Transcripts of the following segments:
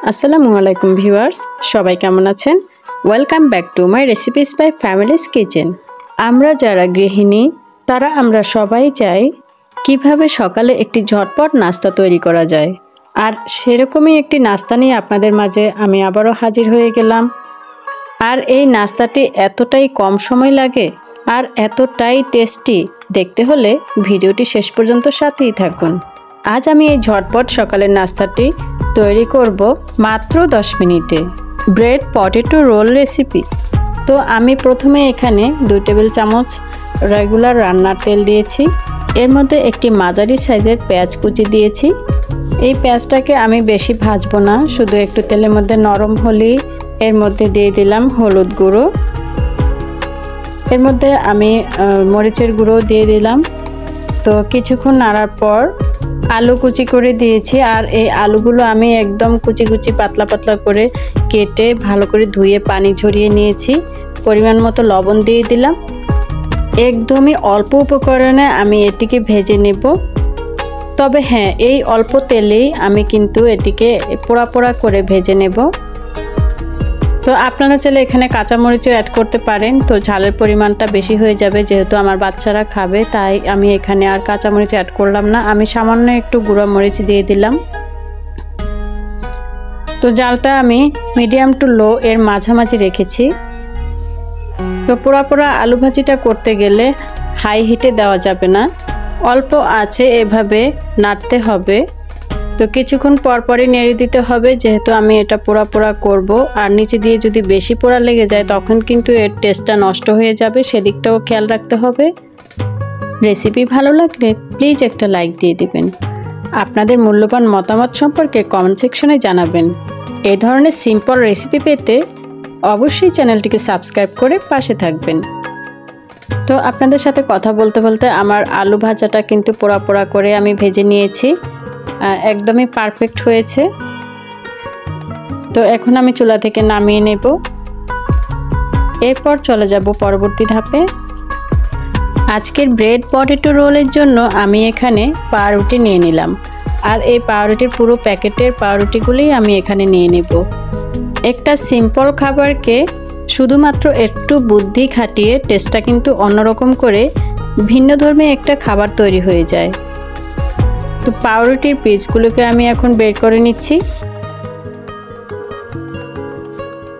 আসসালামু আলাইকুম ভিউয়ার্স, সবাই কেমন আছেন? Welcome back to my recipes by family's kitchen. আমরা যারা গৃহিণী তারা আমরা সবাই চাই কিভাবে সকালে একটি ঝটপট নাস্তা তৈরি করা যায়। আর সেরকমই একটি নাস্তা নিয়ে আপনাদের মাঝে আমি আবারও হাজির হয়ে গেলাম। আর এই নাস্তাটি এতটাই কম সময় লাগে আর এতটাই টেস্টি, দেখতে হলে ভিডিওটি শেষ পর্যন্ত সাথেই থাকুন। আজ আমি এই ঝটপট সকালের নাস্তাটি তৈরি করব মাত্র 10 মিনিটে। Bread potato roll recipe. তো আমি প্রথমে এখানে 2 টেবিল চামচ রেগুলার রান্নার তেল দিয়েছি। এর মধ্যে একটি মাঝারি সাইজের পেঁয়াজ কুচি দিয়েছি। এই পেঁয়াজটাকে আমি বেশি ভাজবো না, শুধু একটু তেলের মধ্যে নরম হলেই এর মধ্যে দিয়ে দিলাম হলুদ গুঁড়ো। এর মধ্যে আমি মরিচের গুঁড়ো দিয়ে দিলাম। তো কিছুক্ষণ নাড়ার পর আলু কুচি করে দিয়েছি। আর এই আলুগুলো আমি একদম কুচি কুচি পাতলা পাতলা করে কেটে ভালো করে ধুয়ে পানি ঝরিয়ে নিয়েছি। পরিমাণ মতো লবণ দিয়ে দিলাম। একদমই অল্প উপকরণে আমি এটিকে ভেজে নেব। তবে হ্যাঁ, এই অল্প তেলেই আমি কিন্তু এটিকে পোড়া পোড়া করে ভেজে নেব। তো আপনারা চাইলে এখানে কাঁচামরিচও অ্যাড করতে পারেন। তো ঝালের পরিমাণটা বেশি হয়ে যাবে, যেহেতু আমার বাচ্চারা খাবে, তাই আমি এখানে আর কাঁচামরিচ অ্যাড করলাম না। আমি সামান্য একটু গুঁড়া মরিচ দিয়ে দিলাম। তো জালটা আমি মিডিয়াম টু লো এর মাঝামাঝি রেখেছি। তো পোড়া পোড়া আলু ভাজিটা করতে গেলে হাই হিটে দেওয়া যাবে না, অল্প আঁচে এভাবে নাড়তে হবে। তো কিছুক্ষণ পরপরই নেড়ে দিতে হবে, যেহেতু আমি এটা পোড়া পোড়া করব। আর নিচে দিয়ে যদি বেশি পোড়া লেগে যায় তখন কিন্তু এর টেস্টটা নষ্ট হয়ে যাবে, সেদিকটাও খেয়াল রাখতে হবে। রেসিপি ভালো লাগলে প্লিজ একটা লাইক দিয়ে দিবেন। আপনাদের মূল্যবান মতামত সম্পর্কে কমেন্ট সেকশনে জানাবেন। এই ধরনের সিম্পল রেসিপি পেতে অবশ্যই চ্যানেলটিকে সাবস্ক্রাইব করে পাশে থাকবেন। তো আপনাদের সাথে কথা বলতে বলতে আমার আলু ভাজাটা কিন্তু পোড়া পোড়া করে আমি ভেজে নিয়েছি, একদমই পারফেক্ট হয়েছে। তো এখন আমি চুলা থেকে নামিয়ে নেব। এরপর চলে যাব পরবর্তী ধাপে। আজকের ব্রেড পটেটো রোলের জন্য আমি এখানে পাউরুটি নিয়ে নিলাম। আর এই পাউরুটির পুরো প্যাকেটের পাউরুটিগুলোই আমি এখানে নিয়ে নেব। একটা সিম্পল খাবারকে শুধুমাত্র একটু বুদ্ধি খাটিয়ে টেস্টটা কিন্তু অন্যরকম করে ভিন্নধর্মী একটা খাবার তৈরি হয়ে যায়। তো পাউরুটির পিসগুলোকে আমি এখন বের করে নিচ্ছি।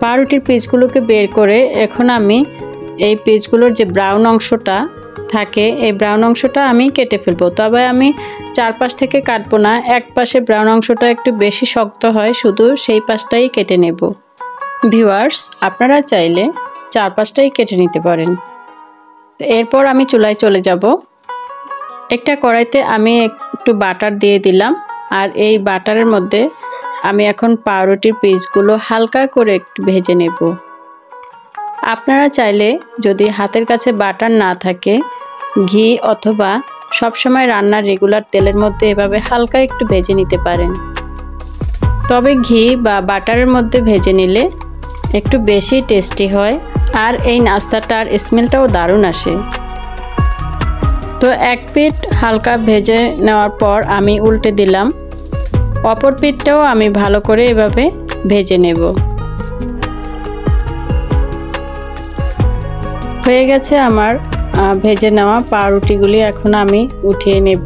পাউরুটির পিসগুলোকে বের করে এখন আমি এই পিসগুলোর যে ব্রাউন অংশটা থাকে, এই ব্রাউন অংশটা আমি কেটে ফেলবো। তবে আমি চারপাশ থেকে কাটবো না, এক পাশে ব্রাউন অংশটা একটু বেশি শক্ত হয়, শুধু সেই পাশটাই কেটে নেব। ভিউয়ার্স, আপনারা চাইলে চারপাশটাই কেটে নিতে পারেন। তো এরপর আমি চুলায় চলে যাব। একটা কড়াইতে আমি একটু বাটার দিয়ে দিলাম। আর এই বাটারের মধ্যে আমি এখন পাউরুটির পিসগুলো হালকা করে একটু ভেজে নেব। আপনারা চাইলে যদি হাতের কাছে বাটার না থাকে, ঘি অথবা সবসময় রান্নার রেগুলার তেলের মধ্যে এভাবে হালকা একটু ভেজে নিতে পারেন। তবে ঘি বা বাটারের মধ্যে ভেজে নিলে একটু বেশি টেস্টি হয়, আর এই নাস্তাটার স্মেলটাও দারুণ আসে। তো এক পিঠ হালকা ভেজে নেওয়ার পর আমি উল্টে দিলাম। অপর পিঠটাও আমি ভালো করে এভাবে ভেজে নেব। হয়ে গেছে আমার ভেজে নেওয়া পাউরুটিগুলি, এখন আমি উঠিয়ে নেব।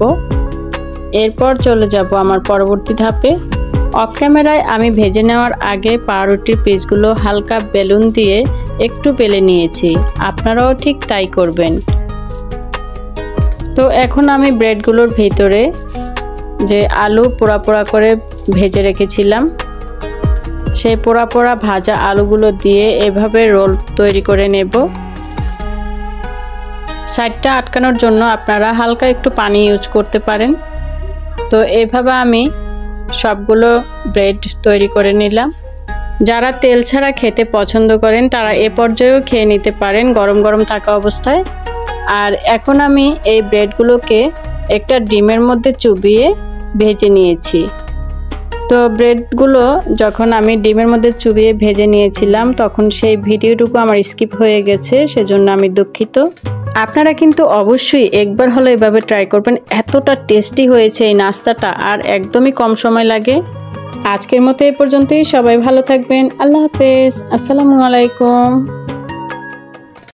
এরপর চলে যাব আমার পরবর্তী ধাপে। অফ ক্যামেরায় আমি ভেজে নেওয়ার আগে পাউরুটির পিসগুলো হালকা বেলুন দিয়ে একটু বেলে নিয়েছি, আপনারাও ঠিক তাই করবেন। তো এখন আমি ব্রেডগুলোর ভিতরে যে আলু পোড়া পোড়া করে ভেজে রেখেছিলাম, সেই পোড়া পোড়া ভাজা আলুগুলো দিয়ে এভাবে রোল তৈরি করে নেব। সাইডটা আটকানোর জন্য আপনারা হালকা একটু পানি ইউজ করতে পারেন। তো এইভাবে আমি সবগুলো ব্রেড তৈরি করে নিলাম। যারা তেল ছাড়া খেতে পছন্দ করেন তারা এ পর্যায়েও খেয়ে নিতে পারেন গরম গরম থাকা অবস্থায়। আর এখন আমি এই ব্রেডগুলোকে একটা ডিমের মধ্যে চুবিয়ে ভেজে নিয়েছি। তো ব্রেডগুলো যখন আমি ডিমের মধ্যে চুবিয়ে ভেজে নিয়েছিলাম তখন সেই ভিডিওটুকু আমার স্কিপ হয়ে গেছে, সেজন্য আমি দুঃখিত। আপনারা কিন্তু অবশ্যই একবার হলো এভাবে ট্রাই করবেন, এতটা টেস্টি হয়েছে এই নাস্তাটা, আর একদমই কম সময় লাগে। আজকের মতো এ পর্যন্তই। সবাই ভালো থাকবেন। আল্লাহ হাফেজ। আসসালামু আলাইকুম।